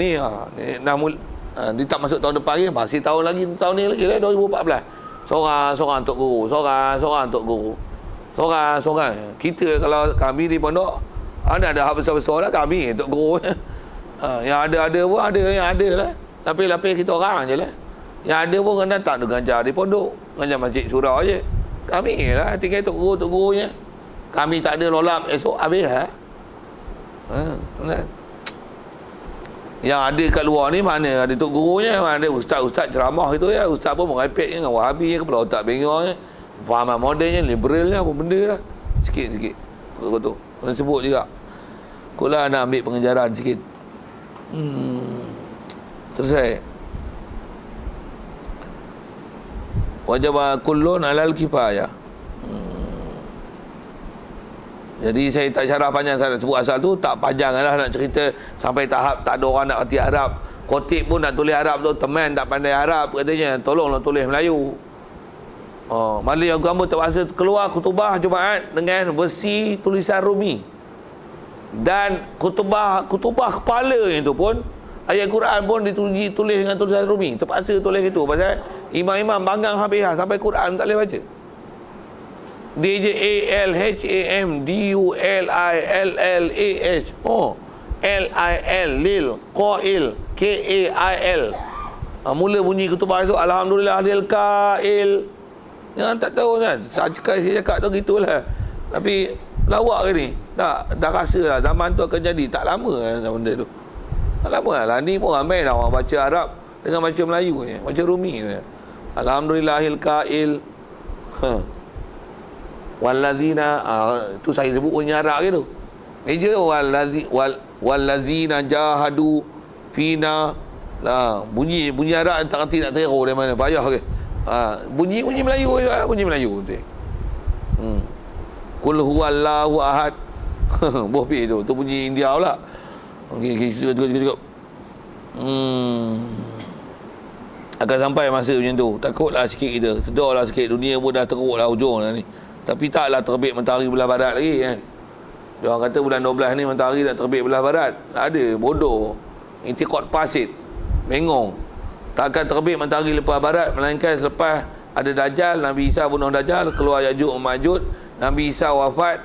Ni dia tak masuk tahun depan lagi, masih tahun lagi, tahun ni lagi lah, 2014. Seorang tok guru, seorang tok guru. Seorang. Kita kalau kami di pondok ada hak besar-besar lah, kami tok guru. Yang ada pun ada, yang ada lah. Lapis-lapis kita orang je lah. Yang ada pun kan tak ada ganjar di pondok, ganjar masjid surau je. Kami lah tinggal tok gurunya. Kami tak ada lolap esok habis lah. Yang ada kat luar ni mana ada tok gurunya, mana ada ustaz-ustaz ceramah gitu ya. Ustaz pun merepek dengan Wahabi je, kepala otak bengong je. Fahaman modelnya, liberalnya apa benda lah. Sikit-sikit. Kau tu. Kena sebut juga. Kau lah nak ambil pengejaran sikit. Selesai. Wajib kullun alal kifayah. Jadi saya tak syarah panjang, saya nak sebut asal tu tak panjang lah nak cerita sampai tahap tak ada orang nak kerti Arab. Khotib pun nak tulis Arab tu, teman tak pandai Arab katanya, tolonglah tulis Melayu. Malah agama terpaksa keluar khutbah Jumaat dengan versi tulisan Rumi. Dan khutbah kepala itu pun ayat Quran pun ditulis dengan tulisan Rumi. Terpaksa tulis itu pasal imam-imam banggang habis sampai Quran tak boleh baca. DJALHAM DULILLAH LIL lil qail KAIL. Mula bunyi khutbah esok alhamdulillah lil qail. Jangan tak tahu kan. Saya cakap tu gitulah. Tapi lawak ke ni? Dah rasa lah zaman tu akan jadi. Tak lama lah benda tu. Tak lama lah. Ni pun ramai lah orang baca Arab dengan baca Melayu je. Baca Rumi je. Alhamdulillahil qail. Wallazina, tu saya sebut punya Arab ke tu. Eja wallazina jahadu fina. Bunyi Arab tak reti nak teror dari mana. Payah ke. Bunyi Melayu je lah. Bunyi Melayu tu. Qul huwallahu ahad. Boh pi tu. Tu bunyi India pula. Okey, cukup. Akan sampai masa macam tu. Takutlah sikit kita. Sedarlah sikit. Dunia pun dah teruk lah ujung lah ni. Tapi taklah terbit mentari belah barat lagi kan. Dia orang kata bulan 12 ni mentari tak terbit belah barat. Tak ada, bodoh. Intiqad fasid. Bengong. Takkan terbit mentari lepas barat melainkan selepas ada Dajjal, Nabi Isa bunuh Dajjal, keluar Ya'juj Ma'juj, Nabi Isa wafat.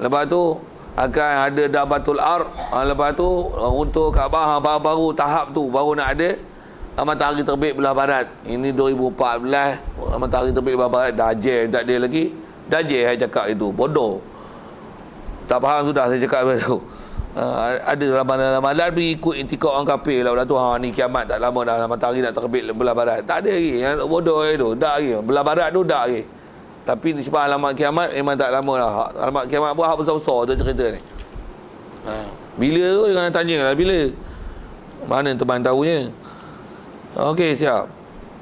Lepas tu akan ada Dabatul Ard. Lepas tu untuk Kaabah baru tahap tu baru nak ada matahari terbit belah barat. Ini 2014 matahari terbit belah barat. Dajjal tak ada lagi. Dajjal saya cakap itu bodoh. Tak faham sudah saya cakap apa tu. Ada ramalan pergi ikut intikad orang kafir lah tu. Ni kiamat tak lama dah, matahari nak terbit belah barat. Tak ada lagi. Yang bodoh itu dak lagi. Belah barat tu dak lagi. Tapi sebab alamat kiamat memang tak lama dah. Alamat kiamat pun hak besar-besar tu cerita ni. Bila tu jangan tanya lah bila. Mana teman tahunya. Okey, siap.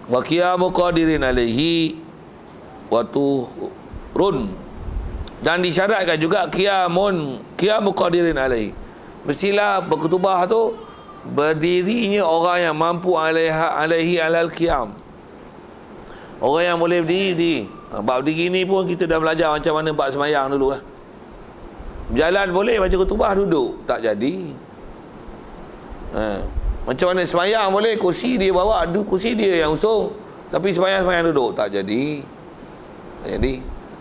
Wa qiyamu qadirin alaihi wa run, dan disyaratkan juga qiyamu qadirin alaihi. Mestilah berkhutbah tu berdirinya orang yang mampu alaihi alal qiyam. Orang yang boleh berdiri. Bab berdiri ni pun kita dah belajar macam mana bab semayang dulu lah. Berjalan boleh, baca khutbah duduk tak jadi. Macam mana semayang boleh, kursi dia bawa, kursi dia yang usung, tapi semayang duduk tak jadi.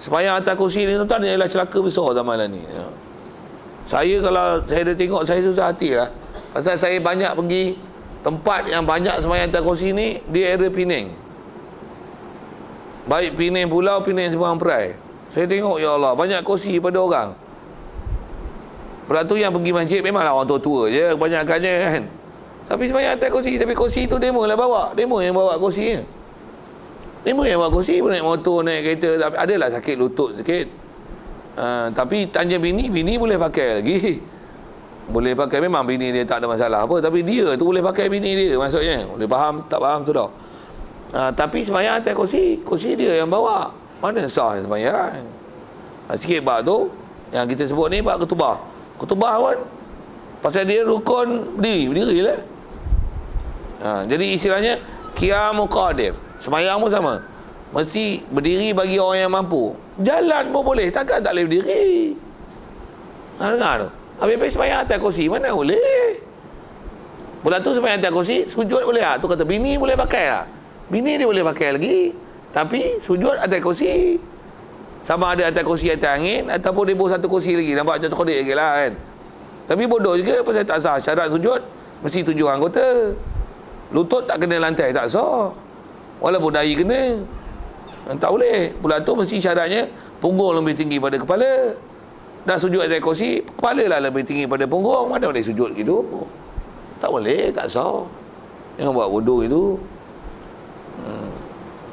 Semayang atas kursi ni tuan-tuan ialah celaka besar zaman ni. Saya kalau saya dah tengok, saya susah hati lah. Pasal saya banyak pergi tempat yang banyak semayang atas kursi ni di area Penang. Baik Penang Pulau, Penang Seberang Perai. Saya tengok, ya Allah, banyak kursi pada orang. Lepas tu yang pergi masjid memanglah orang tua-tua je kebanyakannya kan. Tapi semayang atas kursi, tapi kursi tu demo lah bawa. Demo yang bawa kursi je. Demo yang bawa kursi pun naik motor, naik kereta. Tapi adalah sakit lutut sikit. Tapi tanya bini boleh pakai lagi. Boleh pakai, memang bini dia tak ada masalah apa. Tapi dia tu boleh pakai bini dia maksudnya. Boleh faham, tak faham tu dah. Tapi semayang atas kursi dia yang bawa. Mana sah semayang. Sikit bab tu yang kita sebut ni bab ketubah. Ketubah pun pasal dia rukun berdiri lah. Jadi istilahnya qiyamu qadir. Semayang pun sama. Mesti berdiri bagi orang yang mampu. Jalan pun boleh. Takkan tak boleh berdiri. Dengar tu. Habis-habis semayang atas kursi. Mana boleh? Pula tu sampai atas kursi, sujud boleh tak? Tu kata bini boleh pakai tak? Bini dia boleh pakai lagi. Tapi sujud atas kursi. Sama ada atas kursi atas angin ataupun dia bawa satu kursi lagi. Nampak macam terkodik lagi lah kan. Tapi bodoh juga pasal tak sah. Syarat sujud mesti 7 anggota. Lutut tak kena lantai, tak sah. Walaupun dahi kena. Tak boleh. Pula tu mesti syaratnya punggung lebih tinggi pada kepala. Dah sujud atas kursi, kepala lah lebih tinggi pada punggung. Mana boleh sujud gitu? Tak boleh, tak sah. Jangan buat bodoh itu.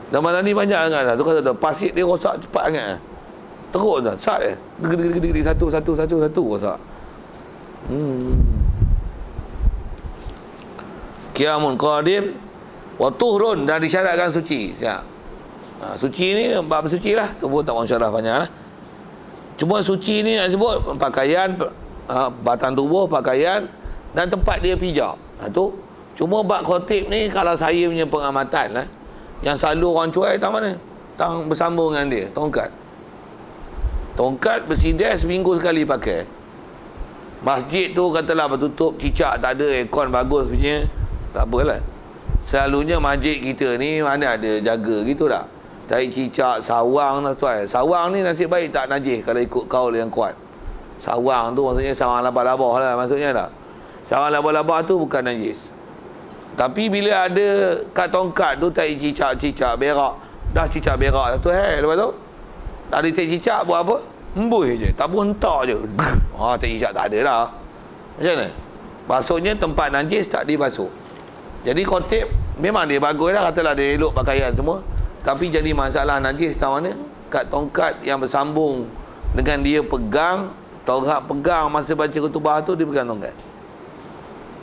Dan malam ni banyak sangat lah. Tu kata pasir dia rosak cepat sangat lah. Teruk tu, sat je. Gede-gede satu rosak. Qiyamun qadir wa tuhrun, dan disyaratkan suci. Siap. Suci ni bab suci lah. Tu pun tak mahu syarah banyak lah. Cuma suci ni nak sebut pakaian, batang tubuh, pakaian dan tempat dia pijak. Tu. Cuma bab khotib ni kalau saya punya pengamatan lah, yang selalu orang cuai tang mana? Tang bersambung dengan dia, tongkat. Tongkat bersidai seminggu sekali pakai. Masjid tu katalah bertutup, cicak tak ada, aircon bagus punya, tak apalah. Selalunya masjid kita ni mana ada jaga gitu tak? Tarik cicak, sawang lah tuan. Sawang ni nasib baik tak najis kalau ikut kaul yang kuat. Sawang tu maksudnya sawang labah-labah lah maksudnya tak? Sawang labah-labah tu bukan najis. Tapi bila ada kat tongkat tu tarik cicak berak, dah cicak berak satu lepas tu tak ada tarik cicak buat apa? Embuih je, tak pun hentak je. Tarik cicak tak ada dah. Macam mana? Maksudnya tempat najis tak dibasuh. Jadi khotib memang dia bagus dah, katalah dia elok pakaian semua, tapi jadi masalah najis tahu mana? Kat tongkat yang bersambung dengan dia pegang, tongkat pegang masa baca khutbah tu dia pegang tongkat.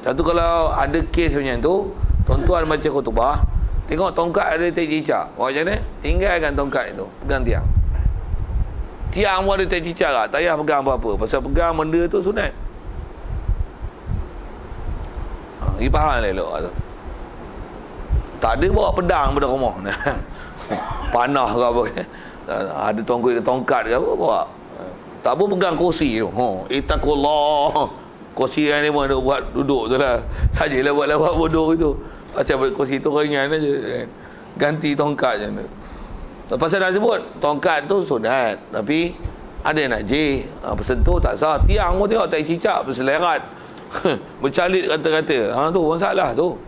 Satu kalau ada kes macam tu, tuan-tuan baca khutbah, tengok tongkat ada tarik cicak. Macam mana? Tinggalkan tongkat itu, pegang tiang. Tiang pun ada tarik cicak tak? Tak payah pegang apa-apa. Pasal pegang benda tu sunat. Pergi faham lah elok tu. Tak ada bawa pedang pada rumah. Panah ke apa. Ada tongkat ke apa bawa. Tak pun pegang kursi tu. Ittaqullah. Kursi yang ni pun ada buat duduk tu lah. Sajalah buat lawak bodoh itu. Pasal kursi tu ringan aja. Ganti tongkat je. Pasal dah sebut tongkat tu sunat. Tapi ada yang najis. Bersentuh tak sah. Tiang pun tengok tak cicak berselerat. Bercalit kata-kata. Tu masalah tu.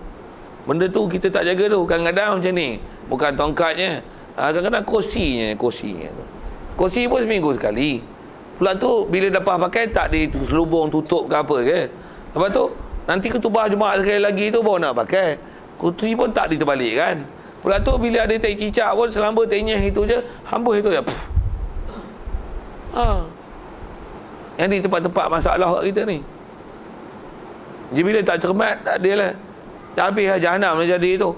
Benda tu kita tak jaga tu. Kadang-kadang macam ni. Bukan tongkatnya. Kadang-kadang kursinya. Kursi pun seminggu sekali. Pula tu bila dapat pakai tak diselubung tutup ke apa ke. Lepas tu nanti ketubah Jumaat sekali lagi tu baru nak pakai. Kursi pun tak diterbalik kan. Pula tu bila ada tarik cicak pun selamba tenyeh itu je, hambus itu je. Yang di tempat-tempat masalah kita ni. Jadi bila tak cermat tak ada lah. Habis lah jahanam nak jadi tu.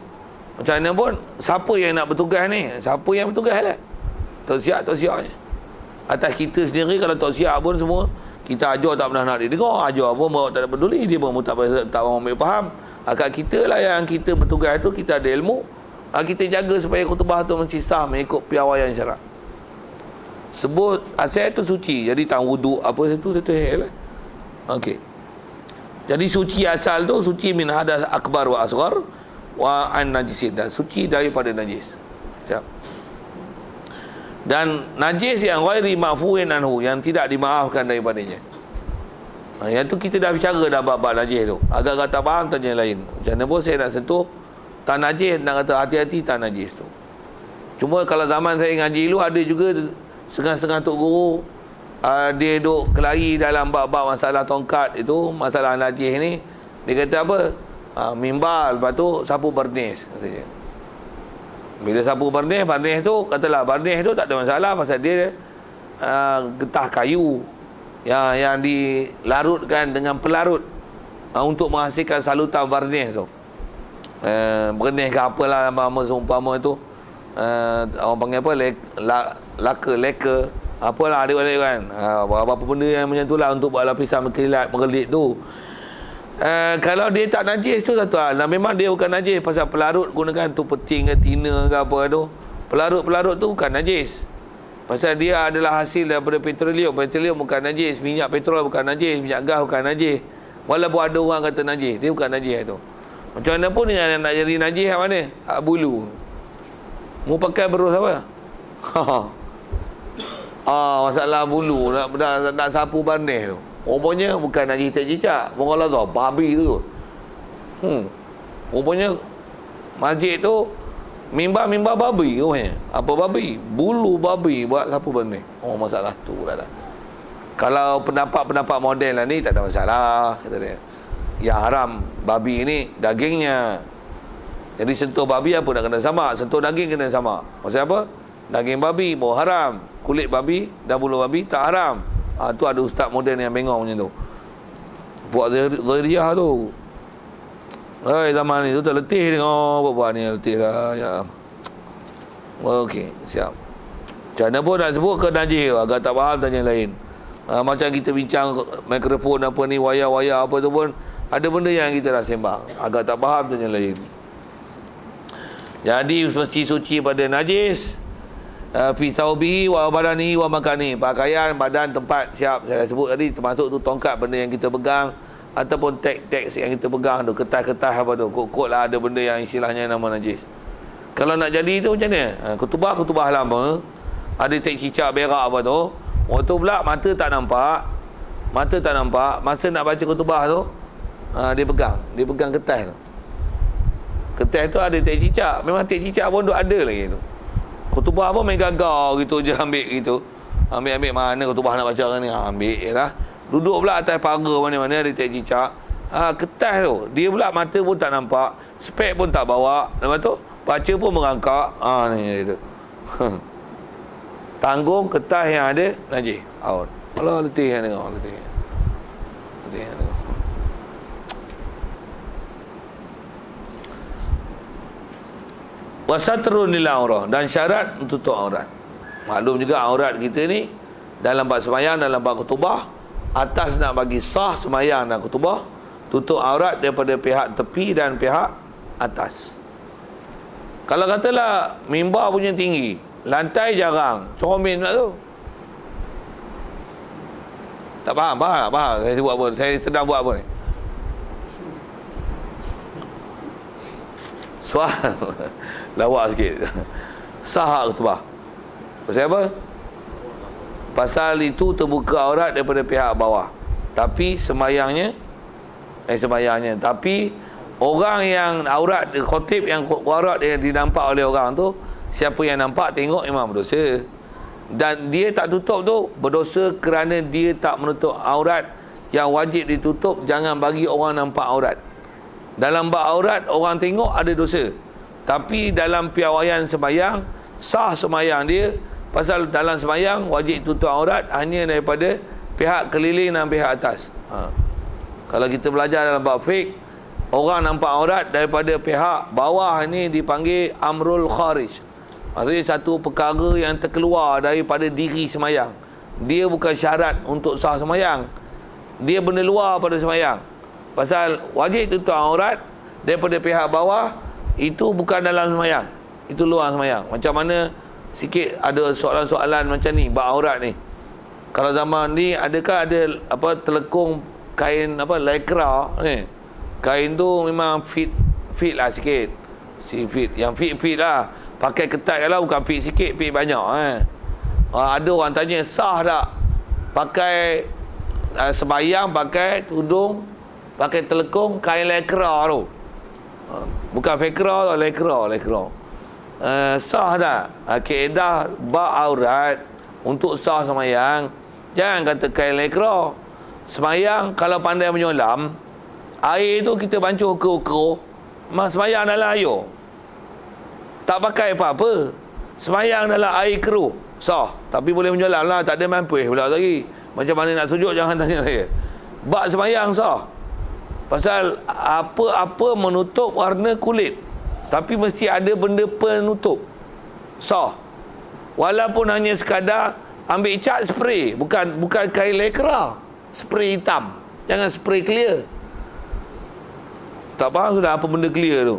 Macam mana pun siapa yang nak bertugas ni? Siapa yang bertugas lah. Tak siap je. Atas kita sendiri kalau tak siap pun semua kita ajar tak pernah nak dia dengar, ajar pun bawa tak peduli, dia pun tak mau ambil faham. Akak kita lah yang kita bertugas tu, kita ada ilmu, kita jaga supaya khutbah tu mesti sah mengikut piawaian syarak. Sebut asal tu suci, jadi tak wuduk apa satu hal lah. Okey. Jadi suci asal tu suci min hadas akbar wa asghar wa an najisin, dan suci daripada najis. Siap. Dan najis yang ghairi ma'fuin anhu, yang tidak dimaafkan daripadanya. Yang tu kita dah bicara dah bab-bab najis tu. Agak-agak tak faham tanya lain. Macam mana pun saya nak sentuh tak najis, nak kata hati-hati tak najis tu. Cuma kalau zaman saya ngaji dulu ada juga setengah-setengah tok guru dia duk kelahi dalam bab-bab masalah tongkat itu, masalah najis ni. Dia kata apa? Mimbal, lepas tu sapu bernis katanya. Bila sapu barnis tu katalah barnis tu tak ada masalah pasal dia getah kayu yang dilarutkan dengan pelarut untuk menghasilkan salutan barnis tu. Barnis ke apalah nama seumpama tu. Orang panggil apa? Leka apalah adik-adik kan. Apa-apa benda yang macam tu lah untuk buat lapisan berkilat bergelit tu. Kalau dia tak najis tu satu hal. Memang dia bukan najis pasal pelarut gunakan tu peting ke tina ke apa tu. Pelarut tu bukan najis. Pasal dia adalah hasil daripada petroleum. Petroleum bukan najis, minyak petrol bukan najis, minyak gas bukan najis. Walaupun ada orang kata najis, dia bukan najis tu. Macam mana pun yang nak jadi najis kat mana? Kat bulu. Mu pakai berus apa? Masalah bulu nak sapu bandih tu. Rupanya bukan najis tak cicak. Orang lah tu babi tu. Rupanya masjid tu mimbar babi rupanya. Apa babi? Bulu babi buat sapu bandih. Masalah tu dah. Kalau pendapat model lah ni tak ada masalah, kata dia. Yang haram babi ni dagingnya. Jadi sentuh babi apa nak kena sama? Sentuh daging kena sama. Maksud apa? Daging babi baru haram. Kulit babi dan bulu babi tak haram. Tu ada ustaz modern yang bengong macam tu. Buat zahiriyah tu. Zaman ni tu terletih tengok buat ni letih lah ya. Okey, siap. Macam mana pun nak sebut ke najis, agak tak faham tanya lain. Macam kita bincang mikrofon apa ni, wayar-wayar apa tu pun ada benda yang kita dah sembang. Agak tak faham tanya lain. Jadi mesti suci pada najis. Fi saubihi wa badani wa makani. Pakaian, badan, tempat siap. Saya dah sebut tadi termasuk tu tongkat, benda yang kita pegang, ataupun teks yang kita pegang tu, kertas-kertas apa tu, kod-kod lah, ada benda yang istilahnya nama najis. Kalau nak jadi tu macam mana? Kutubah lama, ada teks cicak berak apa tu, waktu pula mata tak nampak, masa nak baca kutubah tu, dia pegang kertas tu. Kertas tu ada teks cicak, memang teks cicak pun ada lagi tu. Kutubah pun main gagal gitu je, ambil gitu. Ambil mana kutubah nak baca kan ni, ambil je lah. Duduk pula atas pagar mana-mana ada teks cicak. Kertas tu, dia pula mata pun tak nampak, spek pun tak bawa. Lepas tu, baca pun merangkak. Ni gitu. Tanggung kertas yang ada najis. Out. Allah letih yang tengok, letih yang tengok. Wasatrun lil aurah, dan syarat untuk tutup aurat. Maklum juga aurat kita ni dalam bab sembahyang, dalam bab khutbah, atas nak bagi sah sembahyang dan khutbah, tutup aurat daripada pihak tepi dan pihak atas. Kalau katalah mimbar punya tinggi, lantai jarang, comel pula tu. Tak faham. Saya buat apa? Saya sedang buat apa ni? Soal lawak sikit. Sah khutbah. Pasal apa? Pasal itu terbuka aurat daripada pihak bawah. Tapi sembahyangnya tapi orang yang aurat, khotib yang aurat yang dinampak oleh orang tu, siapa yang nampak tengok memang berdosa. Dan dia tak tutup tu berdosa kerana dia tak menutup aurat yang wajib ditutup. Jangan bagi orang nampak aurat. Dalam bab aurat orang tengok ada dosa. Tapi dalam piawaian sembahyang, sah sembahyang dia. Pasal dalam sembahyang wajib tutup aurat hanya daripada pihak keliling dan pihak atas. Kalau kita belajar dalam bab fiqh, orang nampak aurat daripada pihak bawah ni dipanggil amrul kharij. Maksudnya satu perkara yang terkeluar daripada diri sembahyang. Dia bukan syarat untuk sah sembahyang. Dia benda luar pada sembahyang. Pasal wajib tutup aurat daripada pihak bawah itu bukan dalam sembahyang, itu luar sembahyang. Macam mana sikit ada soalan-soalan macam ni bab aurat ni. Kalau zaman ni adakah ada apa telekung kain apa lycra ni? Kain tu memang fit lah sikit. Fit yang fit lah. Pakai ketat lah, bukan fit sikit, fit banyak ada orang tanya sah tak pakai sembahyang pakai tudung, pakai telekung kain lycra tu. Bukan fekra, lycra. Sah tak? Kaedah bab aurat untuk sah sembahyang, jangan kata kain lycra. Sembahyang kalau pandai menyolam, air tu kita bancuh ke ukro, sembahyang dalam air. Tak pakai apa-apa, sembahyang dalam air keruh, sah. Tapi boleh menyolam lah, tak ada mampu pula lagi. Macam mana nak sujud jangan tanya saya. Bab sembahyang sah. Pasal apa-apa menutup warna kulit, tapi mesti ada benda penutup, sah. Walaupun hanya sekadar ambil cat spray, bukan kain lycra, spray hitam, jangan spray clear. Tak faham sudah apa benda clear tu.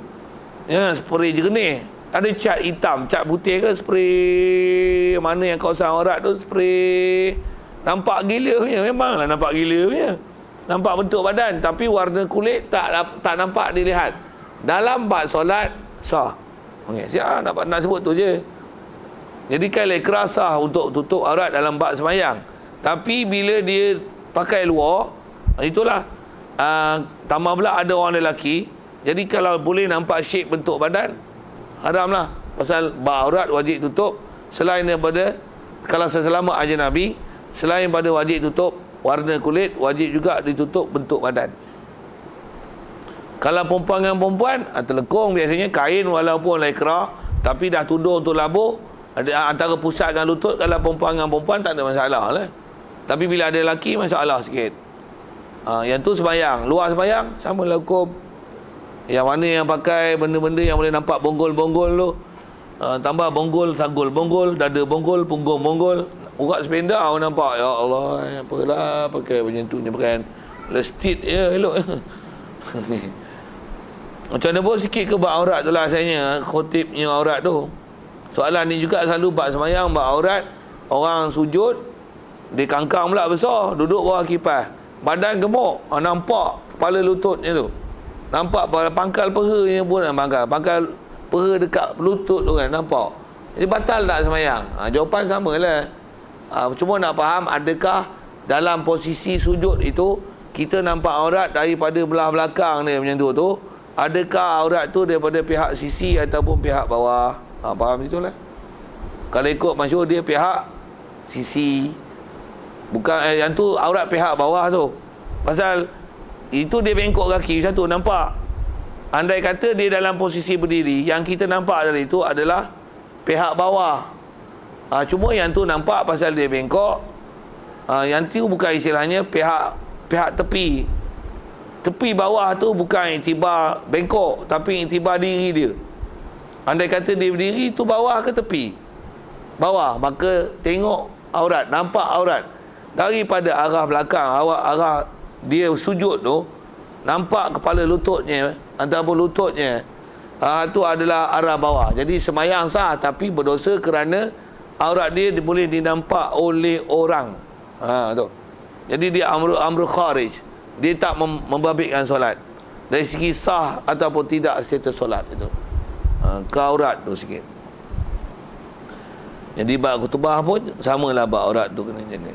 Jangan spray jernih. Ada cat hitam, cat putih ke spray mana yang kawasan aurat tu spray. Nampak gila punya, memanglah nampak gila punya. nampak bentuk badan, tapi warna kulit tak nampak dilihat. Dalam bab solat sah. Okey, siap nak sebut tu je. Jadi kan ikhram sah untuk tutup aurat dalam bab sembahyang. Tapi bila dia pakai luar, itulah tambah pula ada orang lelaki. Jadi kalau boleh nampak shape bentuk badan, haramlah. Pasal bab aurat wajib tutup. Selain daripada kalau sesama ajnabi, selain pada wajib tutup warna kulit, wajib juga ditutup bentuk badan. Kalau perempuan dengan perempuan, telekung biasanya kain walaupun lekra, tapi dah tudung untuk labuh, ada antara pusat dengan lutut. Kalau perempuan dengan perempuan tak ada masalah lah. Tapi bila ada lelaki, masalah sikit. Yang tu sembahyang. Luar sembahyang, sama lah hukum. Yang mana yang pakai benda-benda yang boleh nampak bonggol-bonggol tu, tambah bonggol, sanggul bonggol, dada bonggol, punggung bonggol, urat sependa orang nampak, ya Allah, apalah pakai macam tu, bukan lestit je elok. Macam mana pun sikit ke bab aurat tu lah asalnya, khotibnya aurat tu. Soalan ni juga selalu bab sembahyang, bab aurat. Orang sujud, dia kangkang pula besar, duduk bawah kipas, badan gemuk, nampak kepala lututnya tu, nampak pangkal peranya pun, pangkal peha dekat lutut tu kan, nampak. Jadi batal tak sembahyang? Jawapan sama lah. Cuma nak faham, adakah dalam posisi sujud itu kita nampak aurat daripada belah belakang dia macam tu, adakah aurat tu daripada pihak sisi ataupun pihak bawah? Faham itulah. Kalau ikut masyhur dia pihak sisi, bukan yang tu aurat pihak bawah tu. Pasal itu dia bengkok kaki satu, nampak. Andai kata dia dalam posisi berdiri, yang kita nampak dari itu adalah pihak bawah. Cuma yang tu nampak pasal dia bengkok. Yang tu bukan istilahnya pihak tepi. Tepi bawah tu bukan iktibar bengkok, tapi iktibar diri dia. Andai kata dia berdiri, tu bawah ke tepi? Bawah. Maka tengok aurat, nampak aurat daripada arah belakang, arah dia sujud tu, nampak kepala lututnya ataupun lututnya, tu adalah arah bawah. Jadi sembahyang sah, tapi berdosa kerana aurat dia boleh dinampak oleh orang. Tu. Jadi dia amru kharij. Dia tak membabitkan solat. Dari segi sah ataupun tidak status solat itu. Ke aurat tu sikit. Jadi bab khutbah pun samalah bab aurat tu kena jaga.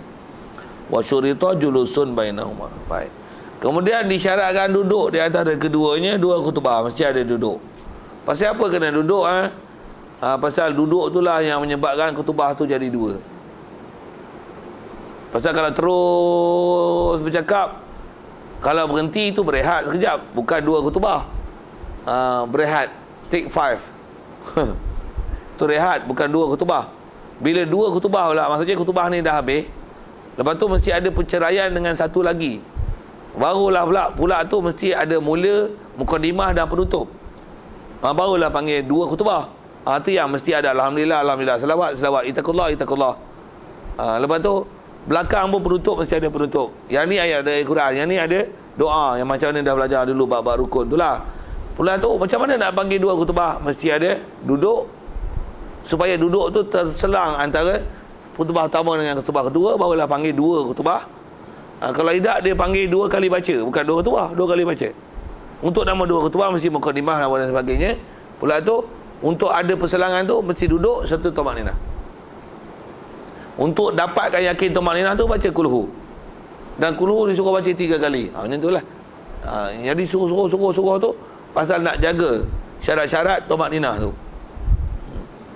Wa syurita julusun bainahuma. Baik. Kemudian disyaratkan duduk di antara keduanya, dua khutbah mesti ada duduk. Pasal apa kena duduk? Pasal duduk itulah yang menyebabkan khutbah tu jadi dua. Pasal kalau terus bercakap, kalau berhenti itu berehat sekejap, bukan dua khutbah. Berehat, take 5. Tu rehat, bukan dua khutbah. Bila dua khutbah pula, maksudnya khutbah ni dah habis, lepas tu mesti ada perceraian dengan satu lagi. Barulah pula tu mesti ada mula, mukadimah dan penutup. Barulah panggil dua khutbah. Tu yang mesti ada alhamdulillah, alhamdulillah, selawat, itakullah. Lepas tu belakang pun penutup, mesti ada penutup. Yang ni ayat dari Quran, yang ni ada doa, yang macam mana dah belajar dulu bab-bab rukun tu lah. Pula tu macam mana nak panggil dua khutbah? Mesti ada duduk, supaya duduk tu terselang antara khutbah pertama dengan khutbah kedua, barulah panggil dua khutbah. Kalau tidak, dia panggil dua kali baca, bukan dua khutbah, dua kali baca. Untuk nama dua khutbah mesti mukadimah dan sebagainya. Pula tu untuk ada perselangan tu mesti duduk serta tumakninah. Untuk dapatkan yakin tumakninah tu, baca kulhu. Dan kulhu disuruh baca 3 kali. Macam tu lah. Jadi suruh tu pasal nak jaga syarat-syarat tumakninah tu.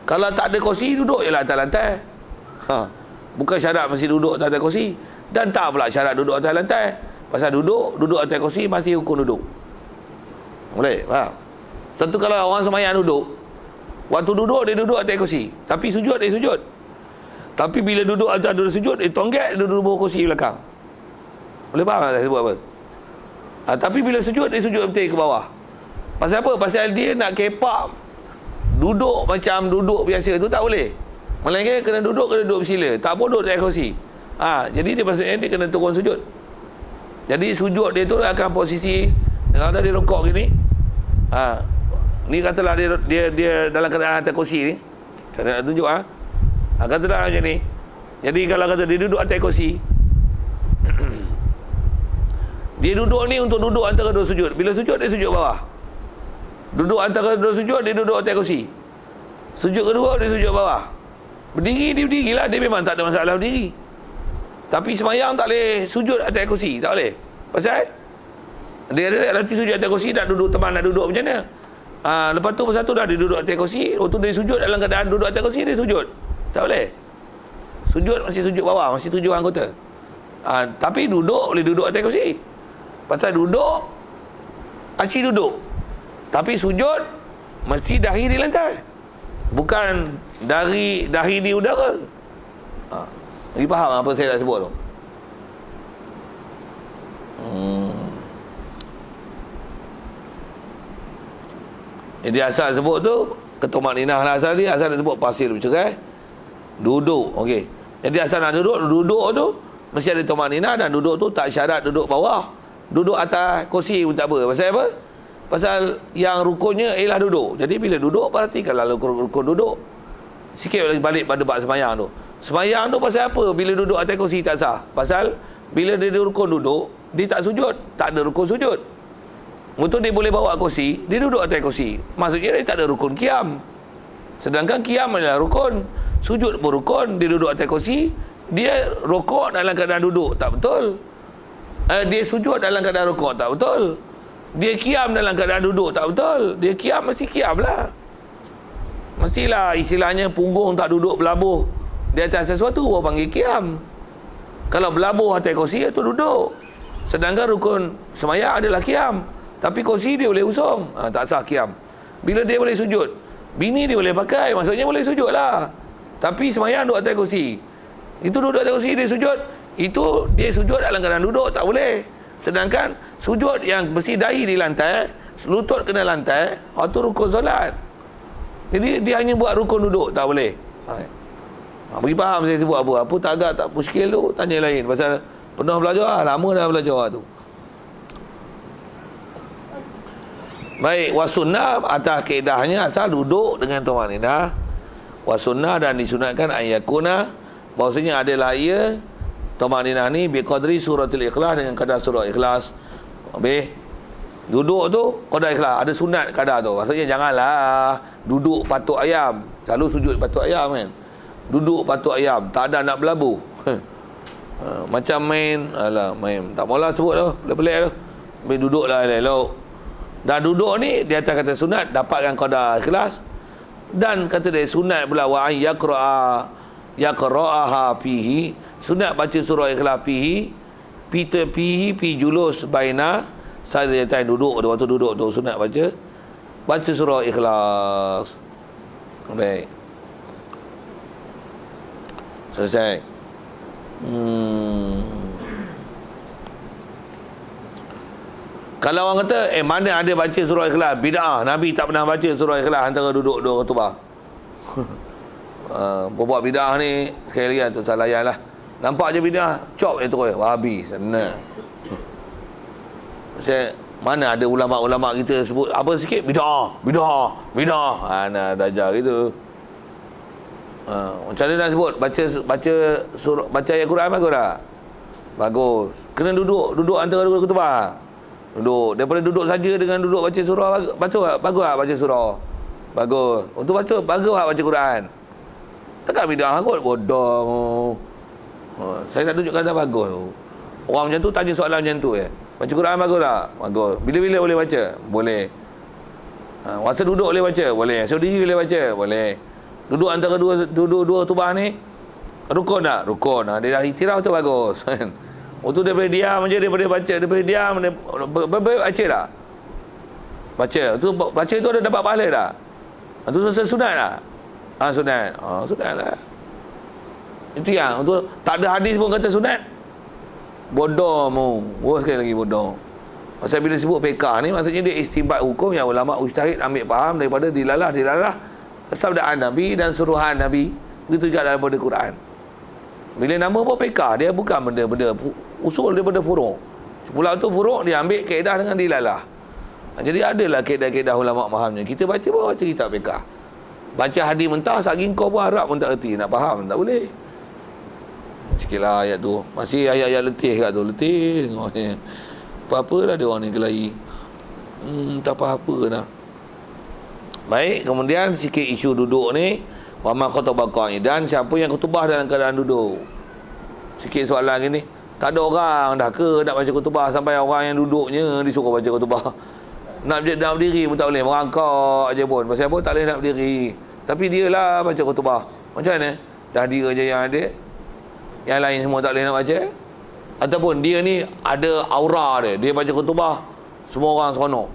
Kalau tak ada kursi, duduk je lah atas lantai. Bukan syarat mesti duduk atas kursi. Dan tak pula syarat duduk atas lantai. Pasal duduk atas kursi masih hukum duduk. Boleh? Faham? Tentu kalau orang sembahyang duduk, waktu duduk dia duduk atas kursi, tapi sujud dia sujud. Tapi bila duduk atas duduk sujud, dia tonggak, dia duduk bawah kursi belakang. Boleh faham tak saya sebut apa? Tapi bila sujud, dia sujud betul ke bawah. Pasal apa? Pasal dia nak kepak duduk macam duduk biasa tu tak boleh. Melainkan kena duduk bersila. Tak boleh duduk atas kursi. Jadi dia maksudnya dia kena turun sujud. Jadi sujud dia tu akan posisi, kalau dia rokok gini, ni katalah dia dalam keadaan atas kursi ni. Saya nak tunjuk katalah macam ni. Jadi kalau kata dia duduk atas kursi, Dia duduk ni untuk duduk antara dua sujud. Bila sujud, dia sujud bawah. Duduk antara dua sujud, dia duduk atas kerusi. Sujud kedua, dia sujud bawah. Berdiri, dia berdirilah. Dia memang tak ada masalah berdiri. Tapi semayang tak boleh sujud atas kerusi. Tak boleh. Pasal dia ada nanti sujud atas kerusi, nak duduk teman, nak duduk macam mana? Lepas tu pasal tu dah dia duduk atas kerusi. Waktu dia sujud dalam keadaan duduk atas kerusi, dia sujud. Tak boleh. Sujud masih sujud bawah, masih 7 anggota. Tapi duduk boleh duduk atas kerusi. Pasal duduk asyik duduk. Tapi sujud mesti dahi di lantai. Bukan dahi di udara. Lagi faham apa saya nak sebut tu? Jadi asal sebut tu ketumak ninah lah asal dia. Asal nak sebut pasir bercerai. Duduk. Okey. Jadi asal nak duduk tu mesti ada tumak ninah. Dan duduk tu tak syarat duduk bawah. Duduk atas kursi pun tak apa. Pasal apa? Pasal yang rukunnya ialah duduk. Jadi bila duduk, perhatikanlah rukun duduk. Sikit balik pada bab semayang tu. Semayang tu pasal apa? Bila duduk atas kursi tak sah. Pasal bila dia rukun duduk, dia tak sujud. Tak ada rukun sujud. Betul dia boleh bawa kursi, dia duduk atas kursi. Maksudnya dia tak ada rukun qiyam. Sedangkan qiyam adalah rukun. Sujud pun rukun. Dia duduk atas kursi, dia rukuk dalam keadaan duduk. Tak betul. Dia sujud dalam keadaan rukuk. Tak betul. Dia qiyam dalam keadaan duduk. Tak betul. Dia qiyam mesti qiyam lah. Mestilah istilahnya punggung tak duduk berlabuh di atas sesuatu, orang panggil qiyam. Kalau berlabuh atas kursi, itu duduk. Sedangkan rukun semayang adalah qiyam. Tapi kursi dia boleh usung. Tak sah qiyam. Bila dia boleh sujud, bini dia boleh pakai, maksudnya boleh sujud lah. Tapi semayang duduk atas kursi. Itu duduk atas kursi, dia sujud. Itu dia sujud dalam keadaan duduk, tak boleh. Sedangkan sujud yang mesti dahi di lantai, lutut kena lantai, itu rukun solat. Jadi dia hanya buat rukun duduk, tak boleh. Bagi faham saya sebut apa. Apa tak agak tak muskil tu, tanya lain. Pasal pernah belajar, lama dah belajar tu. Baik, wasunnah atas kaedahnya asal duduk dengan tumaninah. Wasunnah dan disunatkan ayakuna, bahawasanya adalah ia tumaninah ni biqadri suratul ikhlas, dengan kadar surah ikhlas. Habis duduk tu qadar ikhlas, ada sunat kadar tu. Maksudnya janganlah duduk patuk ayam, selalu sujud patuk ayam kan. Duduk patuk ayam, tak ada nak berlabuh. Macam main tak maulah sebut tu, pelik-pelik tu. Habis duduklah elok. Dan duduk ni di atas kata sunat, dapatkan qadar ikhlas. Dan kata dia sunat pula wa yaqra'aha fihi, sunat baca surah ikhlas fihi, fi julus baina sajdatain, duduk waktu duduk tu sunat baca surah ikhlas. Baik, selesai. Kalau orang kata mana ada baca surah ikhlas, bid'ah, Nabi tak pernah baca surah ikhlas antara duduk dua khutbah. Buat bid'ah ni sekali lagi tu salah lah. Nampak je bid'ah, cop je terus, wahabi sana. Saya mana ada ulama-ulama kita sebut apa sikit bid'ah. Nah dah ajar gitu. Macam mana nak sebut baca ayat Quran bagus tak? Bagus. Kena duduk antara dua khutbah. Duduk. Daripada duduk saja dengan duduk baca surah, bagus tak baca surah? Bagus. Untuk baca bagus tak baca Quran? Takkan bid'ah kot, bodoh. Saya nak tunjukkan tak bagus tu. Orang macam tu tanya soalan macam tu Baca Quran bagus tak? Bagus. Bila-bila boleh baca? Boleh. Masa duduk boleh baca? Boleh. Masa berdiri boleh baca? Boleh. Duduk antara dua tubah ni rukun tak? Rukun. Dia dah iktiraf tu bagus. Waktu daripada diam je, daripada baca, daripada diam baca tak? Baca. Tu baca tu ada dapat pahala tak? Itu sunat tak? Sunat. Sunat lah. Itu yang tu tak ada hadis pun kata sunat. Bodoh mu. Sekali lagi bodoh. Pasal bila sebut fiqh ni, maksudnya dia istinbat hukum yang ulama mujtahid ambil faham daripada dilalah sabdaan Nabi dan suruhan Nabi. Begitu juga daripada Quran. Bila nama pun fiqh, dia bukan benda-benda usul daripada furuk. Pula tu furuk dia ambil kaedah dengan dilalah. Jadi adalah kaedah-kaedah ulama fahamnya. Kita baca kitab fiqh. Baca hadis mentah saking kau pun Arab pun tak erti, nak faham tak boleh. Sikitlah ayat tu. Masih ayat-ayat letih kat tu, letih tengok. Apa-apalah dia orang ni kelahi. Tak apa-apa dah. Baik, kemudian sikit isu duduk ni. Wa ma khataba qa'idan, siapa yang khutbah dalam keadaan duduk. Sikit soalan gini. Tak ada orang dah ke nak baca khutbah sampai orang yang duduknya disuruh baca khutbah. Nak berdiri pun tak boleh, merangkak je pun. Pasal apa tak boleh nak berdiri. Tapi dia lah baca khutbah. Macam mana? Dah dia je yang ada. Yang lain semua tak boleh nak baca. Ataupun dia ni ada aura dia. Dia baca khutbah, semua orang seronok.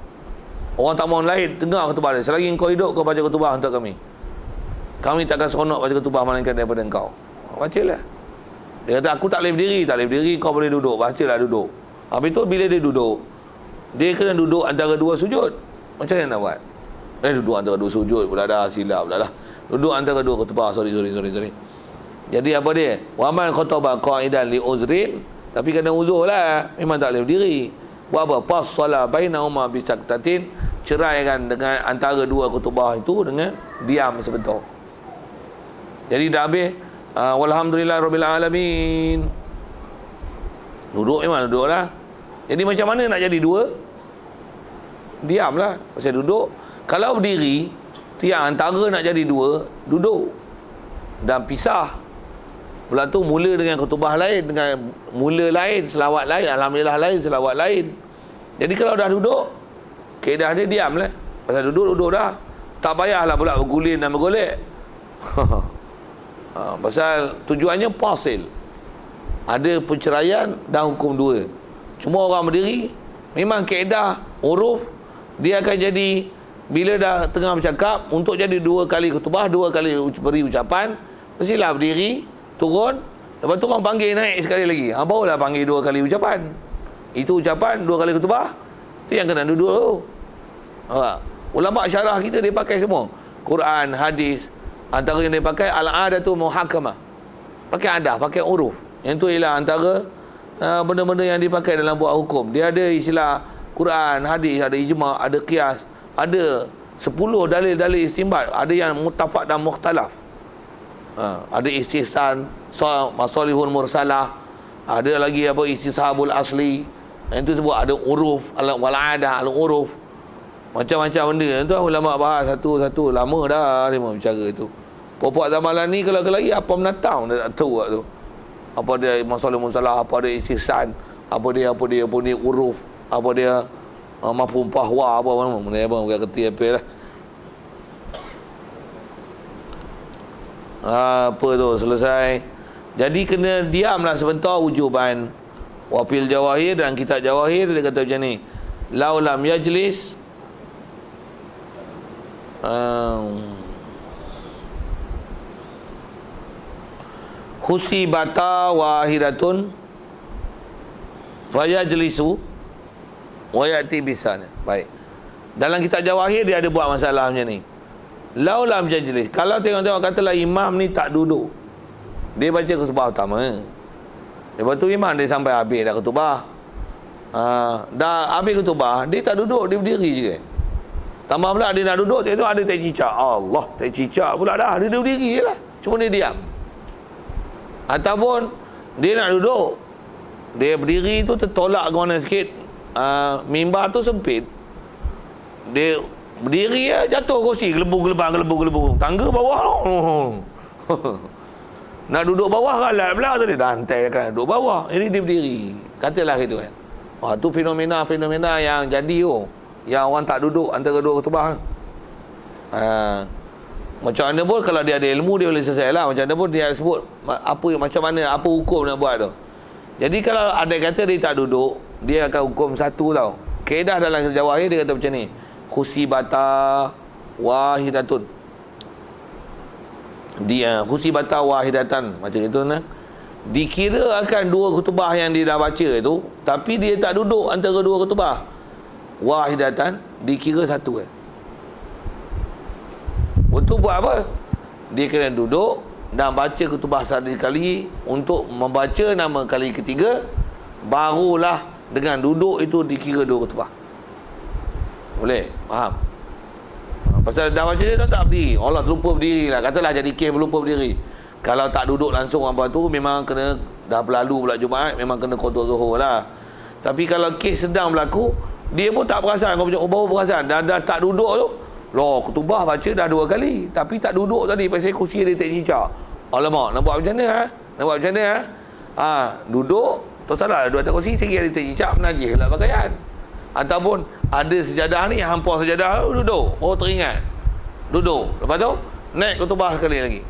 Orang tak mahu lain dengar khutbah dia. Selagi kau hidup, kau baca khutbah untuk kami. Kami takkan seronok baca khutbah melainkan daripada engkau. Bacalah. Dia kata aku tak boleh berdiri. Tak boleh berdiri, kau boleh duduk. Bacalah duduk. Habis tu bila dia duduk, dia kena duduk antara dua sujud. Macam mana nak buat? Duduk antara dua sujud pula dah. Silap pula dah. Duduk antara dua khutbah. Sorry. Jadi apa dia? Wa man khataba qa'idan li uzrin. Tapi kena uzur lah. Memang tak boleh berdiri. Buat apa? Fassala bainahuma bisaktatin. Ceraikan dengan antara dua khutbah itu dengan diam sebentar. Jadi dah habis. Walhamdulillah Rabbil Alamin. Duduk memang duduk lah. Jadi macam mana nak jadi dua? Diamlah. Pasal duduk. Kalau berdiri, tiang antara nak jadi dua, duduk. Dan pisah. Pula tu mula dengan khutbah lain, dengan mula lain, selawat lain, alhamdulillah lain, selawat lain. Jadi kalau dah duduk, keadaan dia diam lah. Pasal duduk dah. Tak payahlah pula berguling dan bergolek. Pasal tujuannya pasil. Ada perceraian dan hukum dua. Cuma orang berdiri, memang kaedah, uruf, dia akan jadi, bila dah tengah bercakap, untuk jadi dua kali khutbah, dua kali beri ucapan, mestilah berdiri, turun, lepas tu orang panggil naik sekali lagi. Barulah panggil dua kali ucapan. Itu ucapan, dua kali khutbah, itu yang kena duduk tu. Ulama syarah kita dia pakai semua. Quran, hadis, antara yang dia pakai al-adatu muhakamah. Pakai adah, pakai uruf. Yang tu ialah antara benda-benda yang dipakai dalam buat hukum. Dia ada istilah Quran, hadis, ada ijma', ada qiyas, ada 10 dalil-dalil istinbat, ada yang muttafaq dan mukhtalaf. Ada istihsan, masalihul mursalah, ada lagi apa istishabul asli. Yang tu sebut ada uruf, wal adah, al uruf. Macam-macam benda. Itu ulama bahas satu-satu. Lama dah dia bicara itu. Puak-puak zamanan ni kalau lagi apa menatang dia tak tahu tu. Apa dia masalah musalah, apa dia istihsan, apa dia uruf, apa dia mafhum fahwa, apa bukan kerti apa lah. Apa tu selesai. Jadi kena diamlah sebentar wujuban. Wafil Jawahir dan kitab Jawahir dia kata macam ni. Laulam yajlis husibata wahidatun fayajlisu wa ya'ti bisana. Baik. Dalam kitab Jawahir dia ada buat masalah macam ni. Laulam yajlis. Kalau tengok-tengok katalah imam ni tak duduk. Dia baca khutbah utama. Lepas tu imam dia sampai habis dah khutbah. Dah habis khutbah, dia tak duduk, dia berdiri je. Tambah pula dia nak duduk, dia tu ada tak cicak. Allah, tak cicak pula dah. Dia berdiri je lah. Cuma dia diam. Ataupun dia nak duduk, dia berdiri tu tertolak ke mana sikit. Mimbar tu sempit. Dia berdiri ya, jatuh kursi, gelebung. Tangga bawah tu. Nak duduk bawah kalat pula tu dia. Dantai kan duduk bawah. Jadi dia berdiri. Katalah gitu kan. Tu fenomena yang jadi tu. Yang orang tak duduk antara dua khutbah. Macam mana pun kalau dia ada ilmu dia boleh selesai lah. Macam mana pun dia sebut macam mana, apa hukum nak buat tu. Jadi kalau ada kata dia tak duduk, dia akan hukum satu tau. Kaedah dalam Jawahir dia kata macam ni. Khusibata wahidatun. Dia khusibata wahidatan macam itu nah. Dikira akan dua khutbah yang dia dah baca itu, tapi dia tak duduk antara dua khutbah. Wahidatan dikira satu Untuk buat apa? Dia kena duduk dan baca khutbah sekali untuk membaca nama kali ketiga, barulah dengan duduk itu dikira dua khutbah. Boleh? Faham? Pasal dah baca dia tak berdiri. Allah terlupa berdiri lah. Katalah jadi kes berlupa berdiri. Kalau tak duduk langsung apa tu, memang kena dah berlalu pula Jumaat, memang kena qada zuhur lah. Tapi kalau kes sedang berlaku, dia pun tak perasan. Kau baru perasan. Dah tak duduk tu. Loh, khutbah baca dah 2 kali. Tapi tak duduk tadi pasal kursi dia tak cicak. Alamak, nak buat macam mana? Nak buat macam mana? Duduk. Tak salah, duduk atas kursi, sikit dia tak cicak, menajis lah pakaian. Ataupun ada sejadah ni, hampa sejadah, duduk. Baru teringat. Duduk. Lepas tu, naik khutbah sekali lagi.